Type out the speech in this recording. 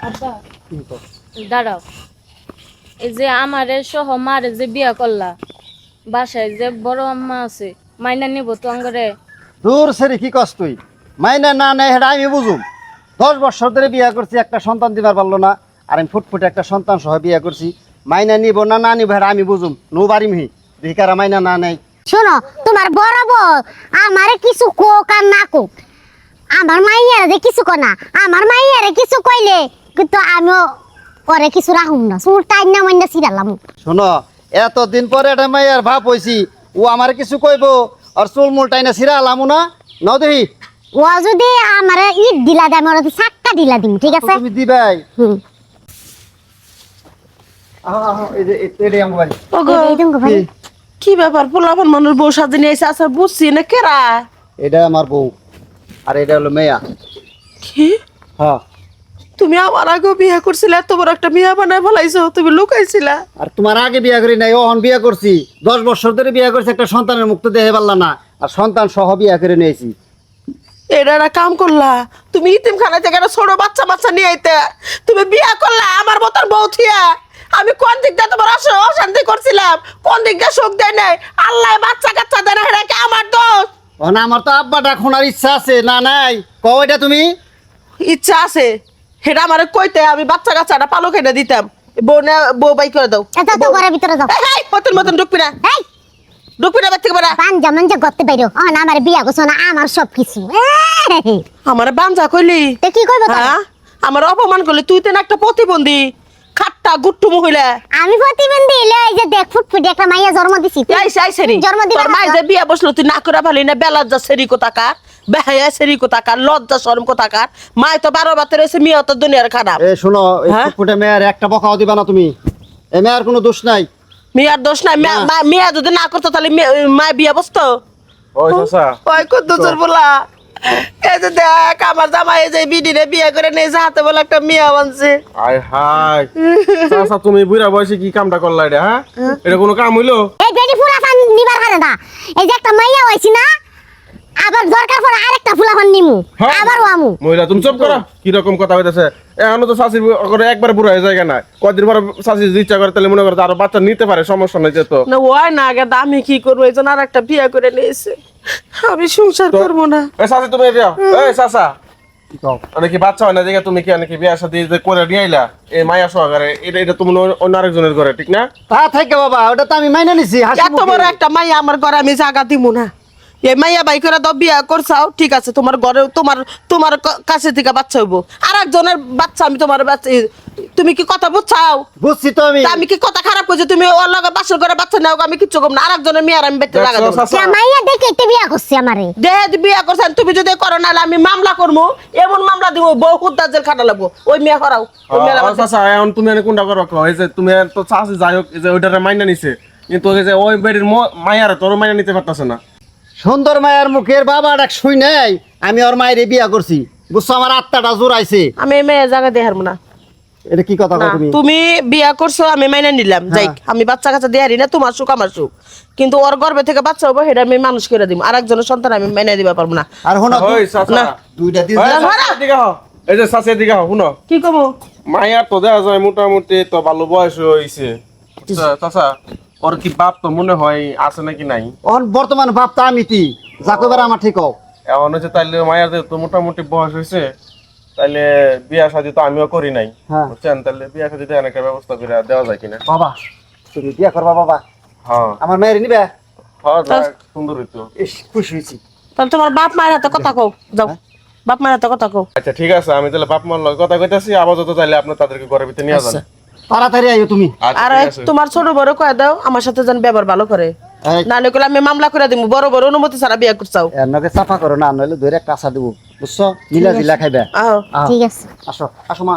আব্বা দাঁড়াও, এই যে আমারে সহ মারে যে বিয়া করলা, বাসায় যে বড় আম্মা আছে মাইনা নিব তো আঙ্গরে? দূর সেরি কি কষ্ট তুই মাইনা না নেয় সেটা আমি বুঝুম। 10 বছর ধরে বিয়া করছি, একটা সন্তান দিবার পারলো না, আর আমি ফুটফুটে একটা সন্তান সহ বিয়া করছি। মাইনা নিব না না নিব সেটা আমি বুঝুম। নো বাড়িমহি ভিকারা মাইনা না নেই। শোনো, তোমার বড় বউ আমারে কিছু কোক আর না কোক, আমার মাইয়ারে যে কিছু কো না, আমার মাইয়ারে কিছু কইলে কিন্তু আমিও ওরে কিছু রাখুম না, চুল টাইন না মাইনা ছিড়ালাম। শোনো, এতদিন পরে একটা মাইয়ার ভাব হইছি, ও আমার কিছু কইব আর চুল মুল টাইনা ছিড়া আলামু না নাও দেখি। ও যদি আমারে ইট দিলা দেয়, আমার চাক্কা দিলা দিম, ঠিক আছে? তুমি দিবাই। হুম। এই যে এটাই আমার বাড়ি। ওগো, এই দেখো ভাই, কি ব্যাপার? পোলাপান মানুষ বউ সাজে নিয়ে এসে আচ্ছা বুঝছি না কেরা এটা আমার বউ আর এটা হলো মেয়া। কি? হ্যাঁ, তুমি আমার আগে বিয়ে করছিলে, এত বড় একটা বিয়া বানায় ফেলাইছো, তুমি লুকাইছিলা? আর তোমার আগে বিয়া করি নাই, ওহন বিয়া করছি। 10 বছর ধরে বিয়া করছি, একটা সন্তানের মুক্ত দেহে পারলা না, আর সন্তান সহ বিয়া করে নিয়েছি। এটা একটা কাম করলা, তুমি ইতিম খানা থেকে একটা ছোট বাচ্চা বাচ্চা নিয়ে আইতে, তুমি বিয়া করলা আমার মতন বউ থিয়া। আমি কোন দিক দিয়ে তোমার অশান্তি করছিলাম, কোন দিক দিয়ে সুখ দেয় নাই? আল্লাহ বাচ্চা কাচ্চা দেয় না, এটা কি আমার দোষ? ওহন আমার তো আব্বাটা খোনার ইচ্ছা আছে না নাই? কও এটা তুমি। ইচ্ছা আছে, সেটা আমার কইতে আমি বাচ্চা কাচ্চাটা পালক এনে দিতাম। বউ বাই করে দাও। এটা তো ঘরের ভিতরে যাও। মতন মতন ঢুকবি না, এই ঢুকবি না বাচ্চা বেড়া। পাঞ্জা মাঞ্জা করতে বাইরো, আমার বিয়া করছো না, আমার সব কিছু। আমার বাঞ্জা কইলি তে কি কইব তাহলে? হ্যাঁ, আমার অপমান করলি, তুই তো না একটা প্রতিবন্ধী খাট্টা গুট্টু মহিলা। আমি প্রতিবন্ধী হইলে এই যে দেখ ফুটফুটে একটা মাইয়া জন্ম দিছি। তুই আইসে আইসে নি জন্ম দিবা তোর না মাই তো? যে বিয়া বসলো তুই না করে ভালি না, বেলাজ্জা সেরি কোথাকার, বেহায়া সেরি কোথাকার, লজ্জা শরম কোথাকার। মাই তো 12 বাতে রয়েছে, মিয়া তো দুনিয়ার খারাপ। এ শোনো, এই হ্যাঁ? ফুটফুটে মেয়ের একটা বকাও দিবা না তুমি। এ মেয়ের কোনো দোষ নাই। মিয়ার দোষ নাই, মিয়া যদি না করতো তাহলে মা বিয়া বসতো? ওই চাচা ওই কদ্দুসের বলা, এই যে দেখ আমার জামাই এই যে বিডিরে বিয়ে করে নিয়ে হাতে বলে একটা মিয়া বানছে। আয় হাই চাচা, তুমি বুড়া বয়সে কি কামটা করলা এটা? হ্যাঁ, এটা কোনো কাম হইলো? এই বেডি ফুলাফান নিবার পারে না, এই যে একটা মাইয়া হইছি না, আবার দরকার পড়ে আরেকটা ফুলাফান নিমু, হ্যাঁ। আবার আমু। মহিলা তুমি চুপ করো, কি রকম কথা হইতাছে? এখনো তো শাশি করে একবার বুড়া হয়ে যায় না, কয়দিন পর শাশি যদি ইচ্ছা করে তাহলে মনে করে আরো বাচ্চা নিতে পারে, সমস্যা নাই যেত না ওই না আগে আমি কি করবো, এই জন্য আর একটা বিয়ে করে নিয়েছে, আমি সংসার করবো না। এই শাশি তুমি এদিকে আও। এই চাচা, অনেক বাচ্চা হয় না দেখে তুমি কি অনেক বিয়ে শাদী যে করে নিয়ে আইলা এই মায়া সহকারে, এটা তুমি অন্য আরেকজনের ঘরে, ঠিক না? তা থেকে বাবা, ওটা তো আমি মাইনা নিছি। হাসি এত বড় একটা মাইয়া আমার ঘরে আমি জায়গা দিব না। এই মাইয়া বাই করে দাও, বিয়া করছাও ঠিক আছে, তোমার ঘরে তোমার তোমার কাছে থেকে বাচ্চা হইব, আর একজনের বাচ্চা আমি তোমার বাচ্চা। তুমি কি কথা বুঝছাও? বুঝছি তো আমি। তা আমি কি কথা খারাপ করছি? তুমি ওর লগে বাসর করে বাচ্চা নাও, আমি কিচ্ছু কম না, আর একজনের মেয়ের আমি বেঁচে লাগা দেবো। সে মাইয়া দেখে একটা বিয়া করছে আমারে। দেহে বিয়া করছেন, তুমি যদি করো না আমি মামলা করবো, এমন মামলা দিব বউ খুদ্দার জেল খাটা লাগবো। ওই মেয়ে করাও, ওই মেয়ে লাগা- চাচা এখন তুমি এনে কোনটা করো? এই যে তুমি তো চাষি যাই হোক, এই যে ওইটারে মাইনা নিছে, কিন্তু এই যে ওই বাড়ির মায়ারে তোর মাইনা নিতে পারতাছে না। সুন্দর মায়ের মুখের বাবা ডাক শুই নাই, আমি ওর মায়ের বিয়া করছি, বুঝছো? আমার আত্মাটা জোরাইছে। আমি এই মেয়ে জায়গা দেহার না। এটা কি কথা না, কও তুমি? তুমি বিয়া করছো আমি মাইনা নিলাম, যাই আমি বাচ্চা কাচ্চা দেয়ারি না, তোমার সুখ আমার সুখ, কিন্তু ওর গর্ভে থেকে বাচ্চা হবো সেটা আমি মানুষ করে দিব, আর একজনের সন্তান আমি মাইনা দিবা পারবো না। আর শোনো, ওই চাচা, না। দুইটা দিন ওই ধরে- চাচা, এদিকে হও। এই যে চাচা এদিকে হও, শুনো, কি কমো? মায়ার তো দেখা যায় মোটামুটি তো ভালো বয়স হয়েছে। চাচা, ওর কি বাপ তো মনে হয় আছে নাকি নাই? অন বর্তমান ভাবতা আমি কি যা কইবার আমার ঠিক হোক। এমন হচ্ছে তাইলে মায়ার তো মোটামুটি বয়স হয়েছে, তাইলে বিয়া শাদী তো আমিও করি নাই, হ্যাঁ। বুঝছেন? তাহলে বিয়া শাদীতে একটা ব্যবস্থা করে দেওয়া যায় কিনা? বাবা তুমি বিয়া করবা বাবা, হ্যাঁ আমার মেয়ের নিবে? হ্যাঁ, যাক, সুন্দর হইতো। ইস, খুশি হয়েছি। তাহলে তোমার বাপ মায়ের হাতে কথা কও, যাও বাপ মায়ের হাতে কথা কও। আচ্ছা ঠিক আছে, আমি তাহলে বাপ মার লগে কথা কইতাছি, আপাতত তাইলে আপনি তাদেরকে ঘরের ভিতরে নিয়ে যান। তাড়াতাড়ি আইও তুমি। আচ্ছা, আর ঠিক আছে। তোমার ছোট বড় কয়ে দাও আমার সাথে যেন ব্যবহার ভালো করে, এই, নাহলে কইলে আমি মামলা করে দিব, বড় বড় অনুমতি ছাড়া বিয়া করছাও। এর নগে চাপা করো না, নইলে ধরে কাঁচা দেবো, বুঝছো? মিলা জিলা খাইবে। আহ আহ, ঠিক আছে। আসো আসো মা।